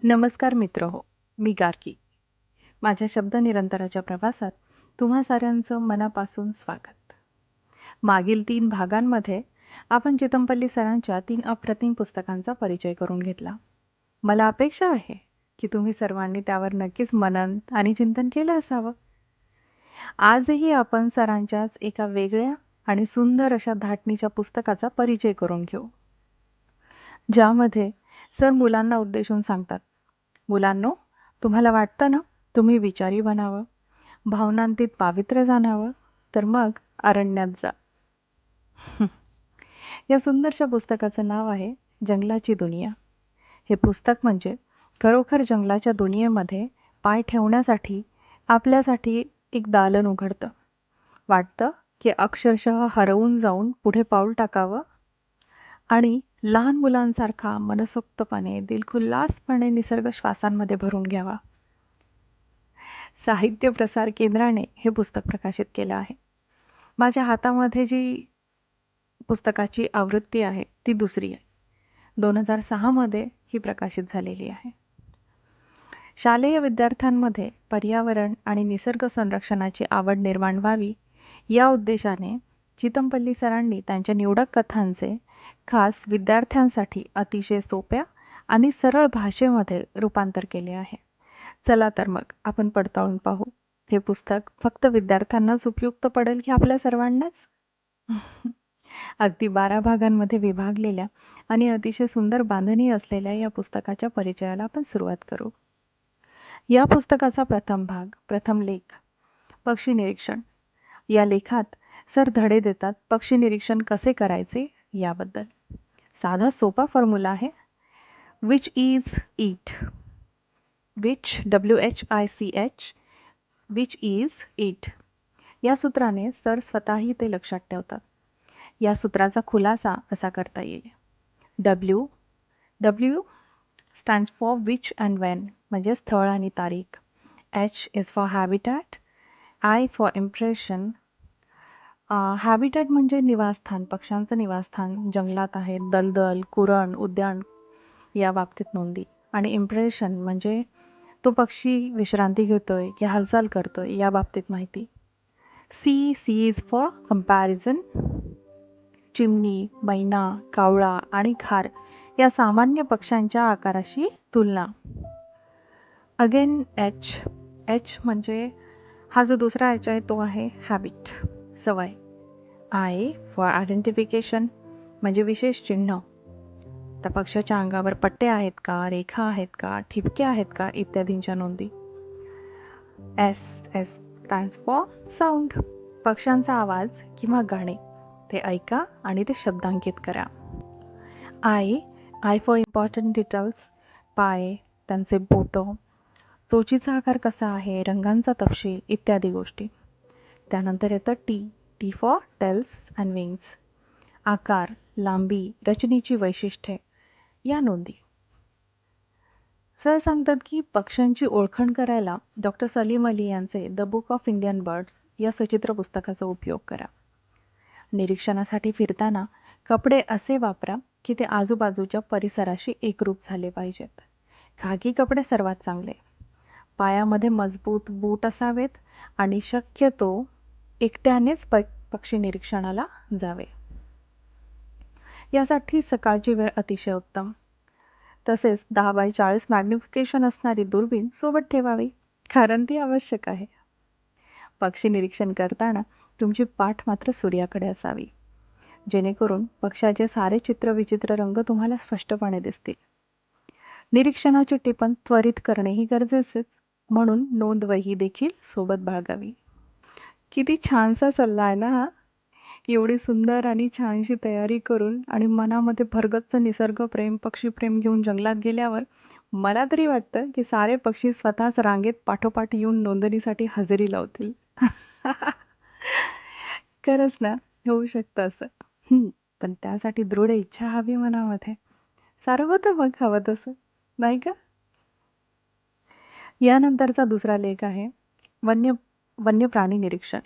नमस्कार मित्र हो, मी गार्गी. माझ्या शब्द निरंतराच्या प्रवासात तुम्हा साऱ्यांचं मनापासून स्वागत. मागील 3 भागांमध्ये आपण चितमपल्ली सरांच्या 3 अप्रतिम पुस्तकांचा परिचय करून घेतला. मला अपेक्षा आहे की तुम्ही सर्वांनी त्यावर नक्कीच मनन आणि चिंतन केलं असावं. आजही आपण सरांच्याच एका वेगळ्या आणि सुंदर अशा धाटणीच्या पुस्तकाचा परिचय करून घेऊ, ज्यामध्ये सर मुलांना उद्देशून सांगतात, मुलांनो, तुम्हाला वाटतं ना तुम्ही विचारी बनावं, भावनांतीत पावित्र्य जाणावं, तर मग अरण्यात जा. या सुंदरशा पुस्तकाचं नाव आहे जंगलाची दुनिया. हे पुस्तक म्हणजे खरोखर जंगलाच्या दुनियेमध्ये पाय ठेवण्यासाठी आपल्यासाठी एक दालन उघडतं. वाटतं की अक्षरशः हरवून जाऊन पुढे पाऊल टाकावं आणि लहान मुलांसारखा मनसोक्तपणे दिलखुलासपणे निसर्ग श्वासांमध्ये भरून घ्यावा. साहित्य प्रसार केंद्राने हे पुस्तक प्रकाशित केलं आहे. माझ्या हातामध्ये जी पुस्तकाची आवृत्ती आहे ती दुसरी आहे. 2006 मध्ये ही प्रकाशित झालेली आहे. शालेय विद्यार्थ्यांमध्ये पर्यावरण आणि निसर्ग संरक्षणाची आवड निर्माण व्हावी या उद्देशाने चितमपल्ली सरांनी त्यांच्या निवडक कथांचे खास विद्यार्थ्यांसाठी अतिशय सोप्या आणि सरळ भाषेमध्ये रूपांतर केले आहे. चला तर मग आपण पडताळून पाहू, हे पुस्तक फक्त विद्यार्थ्यांनाच उपयुक्त पडेल की आपल्या सर्वांनाच? अगदी 12 भागांमध्ये विभागलेल्या आणि अतिशय सुंदर बांधणी असलेल्या या पुस्तकाच्या परिचयाला आपण सुरुवात करू. या पुस्तकाचा प्रथम लेख पक्षी निरीक्षण. या लेखात सर धडे देतात पक्षी निरीक्षण कसे करायचे याबद्दल. साधा सोपा फॉर्म्युला आहे, which is it. Which is it या सूत्राने सर स्वतःही ते लक्षात ठेवतात. या सूत्राचा खुलासा असा करता येईल, W stands for which and when म्हणजे स्थळ आणि तारीख, H is for habitat, I for impression. Habitat म्हणजे निवासस्थान, पक्ष्यांचं निवासस्थान जंगलात आहे, दलदल, कुरण, उद्यान या बाबतीत नोंदी. आणि इम्प्रेशन म्हणजे तो पक्षी विश्रांती घेतोय की हालचाल करतोय या बाबतीत माहिती. C is for comparison. चिमणी, मैना, कावळा आणि खार या सामान्य पक्ष्यांच्या आकाराशी तुलना. अगेन H म्हणजे हा जो दुसरा H आहे तो आहे हॅबिट, सवय. I फॉर आयडेंटिफिकेशन म्हणजे विशेष चिन्ह, त्या पक्ष्याच्या अंगावर पट्टे आहेत का, रेखा आहेत का, ठिपके आहेत का इत्यादींच्या नोंदी. S stands for साऊंड, पक्ष्यांचा आवाज किंवा गाणे ते ऐका आणि ते शब्दांकित करा. I फॉर इम्पॉर्टंट डिटेल्स, पाय, त्यांचे बोटं, चोचीचा आकार कसा आहे, रंगांचा तपशील इत्यादी गोष्टी. त्यानंतर येतं T for tails and wings, आकार, लांबी, रचनेची वैशिष्ट्ये या नोंदी. सर सांगतात की पक्ष्यांची ओळखण करायला डॉक्टर सलीम अली यांचे the book of Indian birds या सचित्र पुस्तकाचा उपयोग करा. निरीक्षणासाठी फिरताना कपडे असे वापरा की ते आजूबाजूच्या परिसराशी एकरूप झाले पाहिजेत. खाकी कपडे सर्वात चांगले. पायामध्ये मजबूत बूट असावेत आणि शक्यतो एकट्यानेच पक्षी निरीक्षणाला जावे. यासाठी सकाळची वेळ अतिशय उत्तम. तसेच 10x40 मॅग्निफिकेशन असणारी दुर्बीण सोबत ठेवावी, कारण ती आवश्यक आहे. पक्षी निरीक्षण करताना तुमची पाठ मात्र सूर्याकडे असावी, जेणेकरून पक्ष्याचे सारे चित्रविचित्र रंग तुम्हाला स्पष्टपणे दिसतील. निरीक्षणाची टिपण त्वरित करणेही गरजेचेच, म्हणून नोंदवही देखील सोबत बाळगावी. किती छानसा सल्ला आहे ना हा. एवढी सुंदर आणि छानशी तयारी करून आणि मनामध्ये भरगच्च निसर्गप्रेम, पक्षीप्रेम घेऊन जंगलात गेल्यावर मला तरी वाटतं की सारे पक्षी स्वतःच रांगेत पाठोपाठ येऊन नोंदणीसाठी हजेरी लावतील. खरंच ना, होऊ शकतं असं. पण त्यासाठी दृढ इच्छा हवी मनामध्ये. सारं होतं मग हवं तसं, नाही का? यानंतरचा दुसरा लेख आहे वन्य प्राणी निरीक्षण.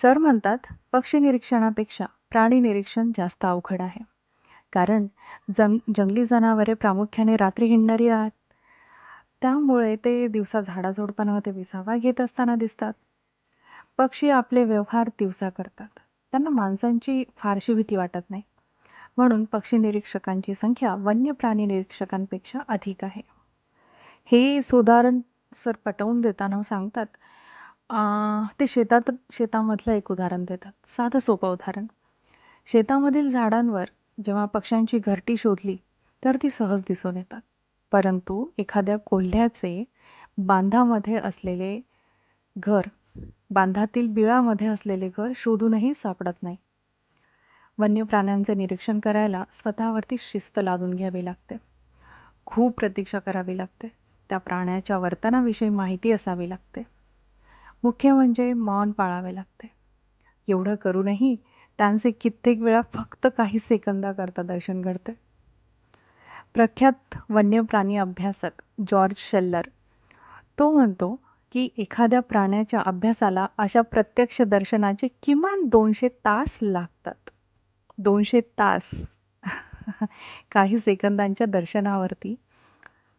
सर म्हणतात पक्षी निरीक्षणापेक्षा प्राणी निरीक्षण जास्त अवघड आहे, कारण जंगली जनावरे प्रामुख्याने रात्री हिंडणारी आहेत त्यामुळे ते दिवसा झाडाझुडपांमध्ये विसावा घेत असताना दिसतात. पक्षी आपले व्यवहार दिवसा करतात. त्यांना माणसांची फारशी भीती वाटत नाही. म्हणून पक्षी निरीक्षकांची संख्या वन्य प्राणी निरीक्षकांपेक्षा अधिक आहे. हे उदाहरण सर पटवून देताना सांगतात, ते शेतामधलं एक उदाहरण देतात. साधं सोपं उदाहरण. शेतामधील झाडांवर जेव्हा पक्ष्यांची घरटी शोधली तर ती सहज दिसून येतात. परंतु एखाद्या कोल्ह्याचे बांधामध्ये असलेले घर, बांधातील बिळामध्ये असलेले घर शोधूनही सापडत नाही. वन्य प्राण्यांचे निरीक्षण करायला स्वतःवरती शिस्त लादून घ्यावी लागते. खूप प्रतीक्षा करावी लागते. त्या प्राण्याच्या वर्तनाविषयी माहिती असावी लागते. मुख्य म्हणजे मौन पाळावे लागते. एवढं करूनही त्यांचे कित्येक वेळा फक्त काही सेकंदाकरता दर्शन घडते. प्रख्यात वन्य प्राणी अभ्यासक जॉर्ज शेल्लर तो म्हणतो की एखाद्या प्राण्याच्या अभ्यासाला अशा प्रत्यक्ष दर्शनाचे किमान 200 तास लागतात. 200 तास. काही सेकंदांच्या दर्शनावरती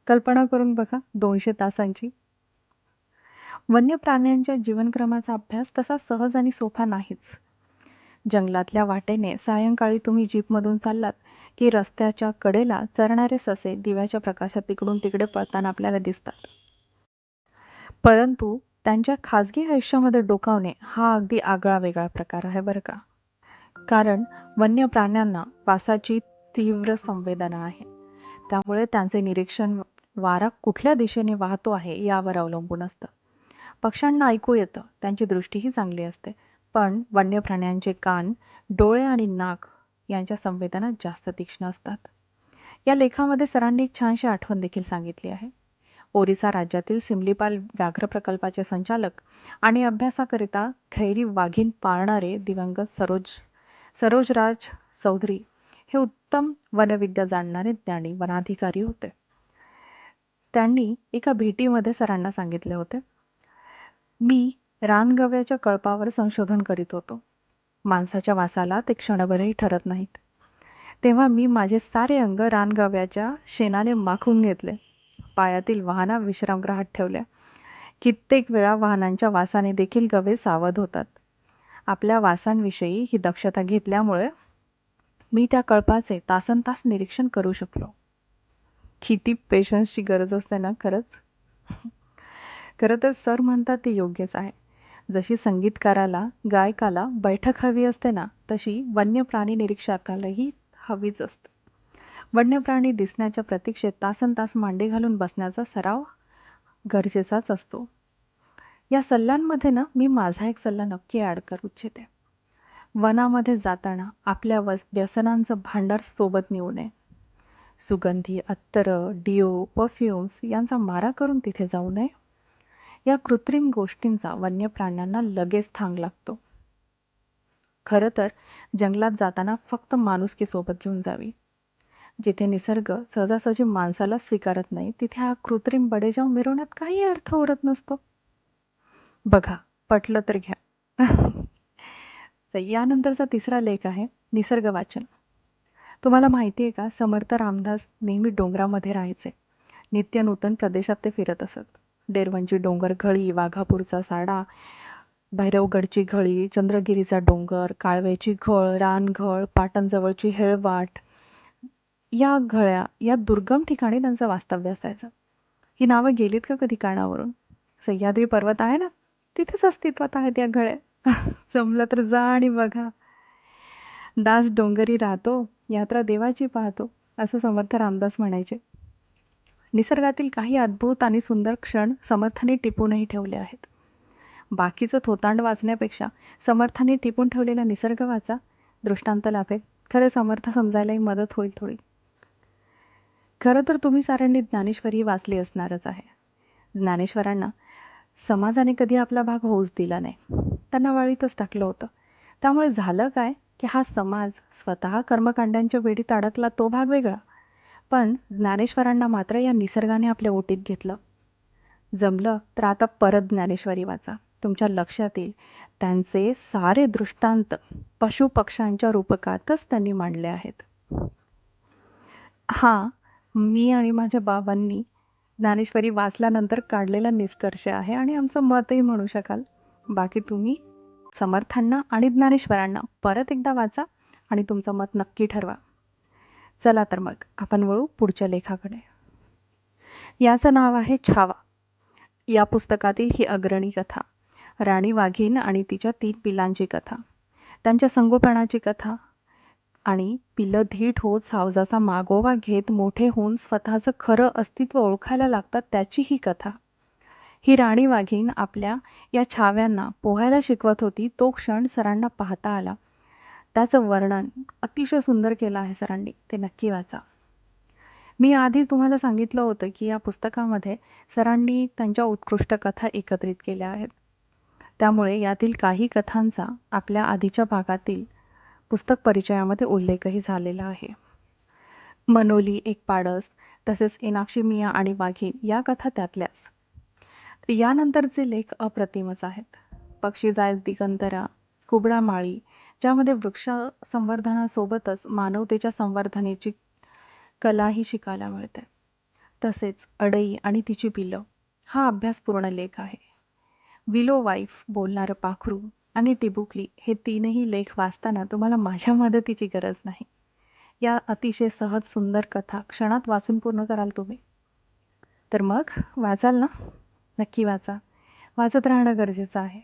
कल्पना करून बघा 200 तासांची. वन्य प्राण्यांच्या जीवनक्रमाचा अभ्यास तसा सहज आणि सोपा नाहीच. जंगलातल्या वाटेने सायंकाळी तुम्ही जीपमधून चाललात की रस्त्याच्या कडेला चरणारे ससे दिव्याच्या प्रकाशात इकडून तिकडे पळताना आपल्याला दिसतात. परंतु त्यांच्या खाजगी आयुष्यामध्ये डोकावणे हा अगदी आगळा वेगळा प्रकार आहे बरं का. कारण वन्य प्राण्यांना वासाची तीव्र संवेदना आहे. त्यामुळे त्यांचे निरीक्षण वारा कुठल्या दिशेने वाहतो आहे यावर अवलंबून असतं. पक्ष्यांना ऐकू येतं, त्यांची दृष्टीही चांगली असते. पण वन्य प्राण्यांचे कान, डोळे आणि नाक यांच्या संवेदना जास्त तीक्ष्ण असतात. या लेखामध्ये सरांनी एक छानशी आठवण देखील सांगितली आहे. ओरिसा राज्यातील सिमलीपाल व्याघ्र प्रकल्पाचे संचालक आणि अभ्यासाकरिता खैरी वाघीण पाळणारे दिवंगत सरोजराज चौधरी हे उत्तम वनविद्या जाणणारे ज्ञानी वनाधिकारी होते. त्यांनी एका भेटीमध्ये सरांना सांगितले होते, मी रानगव्याच्या कळपावर संशोधन करीत होतो. माणसाच्या वासाला ते क्षणभरही ठरत नाहीत. तेव्हा मी माझे सारे अंग रानगव्याच्या शेणाने माखून घेतले. पायातील वाहना विश्रामगृहात ठेवल्या. कित्येक वेळा वाहनांच्या वासाने देखील गवे सावध होतात. आपल्या वासांविषयी ही दक्षता घेतल्यामुळे मी त्या कळपाचे तासनतास निरीक्षण करू शकलो. किती पेशन्सची गरज असते ना खरंच. खरं तर सर म्हणतात ते योग्यच आहे. जशी संगीतकाराला गायकाला बैठक हवी असते ना, तशी वन्य प्राणी निरीक्षकालाही हवीच असते. वन्य प्राणी दिसण्याच्या प्रतीक्षेत तासनतास मांडी घालून बसण्याचा सराव गरजेचाच असतो. या सल्ल्यांमध्ये ना मी माझा एक सल्ला नक्की ॲड करू इच्छिते. वनामध्ये जाताना आपल्या व्यसनांचं भांडार सोबत नेऊ नये. सुगंधी अत्तरं, डिओ, परफ्युम्स यांचा मारा करून तिथे जाऊ नये. या कृत्रिम गोष्टींचा वन्य प्राण्यांना लगेच थांग लागतो. खरं तर जंगलात जाताना फक्त माणुसकी सोबत घेऊन जावी. जिथे निसर्ग सहजासहजी माणसाला स्वीकारत नाही तिथे हा कृत्रिम बडेजाव मिरवण्यात काही अर्थ उरत नसतो. बघा, पटलं तर घ्या. यानंतरचा तिसरा लेख आहे निसर्ग वाचन. तुम्हाला माहिती आहे का, समर्थ रामदास नेहमी डोंगरामध्ये राहायचे. नित्य नूतन प्रदेशात ते फिरत असत. डेरवनची डोंगर घळी, वाघापूरचा साडा, भैरवगडची घळी, चंद्रगिरीचा डोंगर, काळवेची घळ, रानघळ, पाटणजवळची हेळवाट या घळ्या, या दुर्गम ठिकाणी त्यांचं वास्तव्य असायचं. ही नावं गेलीत का कधी कानावरून? सह्याद्री पर्वत आहे ना, तिथेच अस्तित्वात आहेत या घळ्या. जमलं तर जा आणि बघा. दास डोंगरी राहतो, यात्रा देवाची पाहतो, असं समर्थ रामदास म्हणायचे. निसर्गातील काही अद्भुत आणि सुंदर क्षण समर्थांनी टिपूनही ठेवले आहेत. बाकीचं थोतांड वाचण्यापेक्षा समर्थांनी टिपून ठेवलेला निसर्ग वाचा, दृष्टांत लाभेल. खरं समर्थ समजायलाही मदत होईल थोडी. खरं तर तुम्ही साऱ्यांनी ज्ञानेश्वरी वाचली असणारच आहे. ज्ञानेश्वरांना समाजाने कधी आपला भाग होऊच दिला नाही. त्यांना वाळीतच टाकलं होतं. त्यामुळे झालं काय की हा समाज स्वतः कर्मकांडांच्या वेडीत अडकला तो भाग वेगळा, पण ज्ञानेश्वरांना मात्र या निसर्गाने आपल्या ओटीत घेतलं. जमलं तर आता परत ज्ञानेश्वरी वाचा. तुमच्या लक्षात येईल त्यांचे सारे दृष्टांत पशुपक्ष्यांच्या रूपकातच त्यांनी मांडले आहेत. मी आणि माझ्या बाबांनी ज्ञानेश्वरी वाचल्यानंतर काढलेला निष्कर्ष आहे आणि आमचं मतही म्हणू शकाल. बाकी तुम्ही समर्थांना आणि ज्ञानेश्वरांना परत एकदा वाचा आणि तुमचं मत नक्की ठरवा. चला तर मग आपण वळू पुढच्या लेखाकडे. याचं नाव आहे छावा. या पुस्तकातील ही अग्रणी कथा, राणी वाघीण आणि तिच्या 3 पिलांची कथा, त्यांच्या संगोपनाची कथा आणि पिल्लं धीट होत सावजाचा मागोवा घेत मोठे होऊन स्वतःचं खरं अस्तित्व ओळखायला लागतात त्याची ही कथा. ही राणी वाघीण आपल्या या छाव्यांना पोहायला शिकवत होती तो क्षण सरांना पाहता आला. त्याचं वर्णन अतिशय सुंदर केलं आहे सरांनी, ते नक्की वाचा. मी आधी तुम्हाला सांगितलं होतं की या पुस्तकामध्ये सरांनी त्यांच्या उत्कृष्ट कथा एकत्रित केल्या आहेत. त्यामुळे यातील काही कथांचा आपल्या आधीच्या भागातील पुस्तक परिचयामध्ये उल्लेखही झालेला आहे. मनोली, एक पाडस, तसेच इनाक्षी मिया आणि वाघीण या कथा त्यातल्याच. यानंतरचे लेख अप्रतिमच आहेत. पक्षी जायस दिगंतरा, कुबडा माळी, ज्यामध्ये वृक्ष संवर्धनासोबतच मानवतेच्या संवर्धनेची कलाही शिकायला मिळते. तसेच अडई आणि तिची पिलं हा अभ्यासपूर्ण लेख आहे. विलो वाईफ, बोलणारं पाखरू आणि टिबुकली हे 3ही लेख वाचताना तुम्हाला माझ्या मदतीची गरज नाही. या अतिशय सहज सुंदर कथा क्षणात वाचून पूर्ण कराल तुम्ही. तर मग वाचाल ना? नक्की वाचा. वाचत राहणं गरजेचं आहे.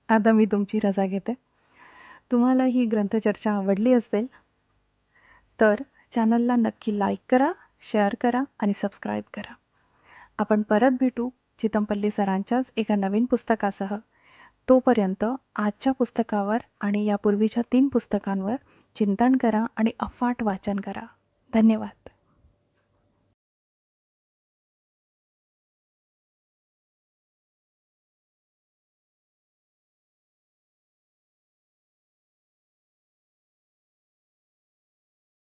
आता मी तुमची रजा घेते. तुम्हाला ही ग्रंथचर्चा आवडली असेल तर चॅनलला नक्की लाईक करा, शेअर करा आणि सबस्क्राईब करा. आपण परत भेटू चितमपल्ली सरांच्याच एका नवीन पुस्तकासह. तोपर्यंत आजच्या पुस्तकावर आणि यापूर्वीच्या 3 पुस्तकांवर चिंतन करा आणि अफाट वाचन करा. धन्यवाद.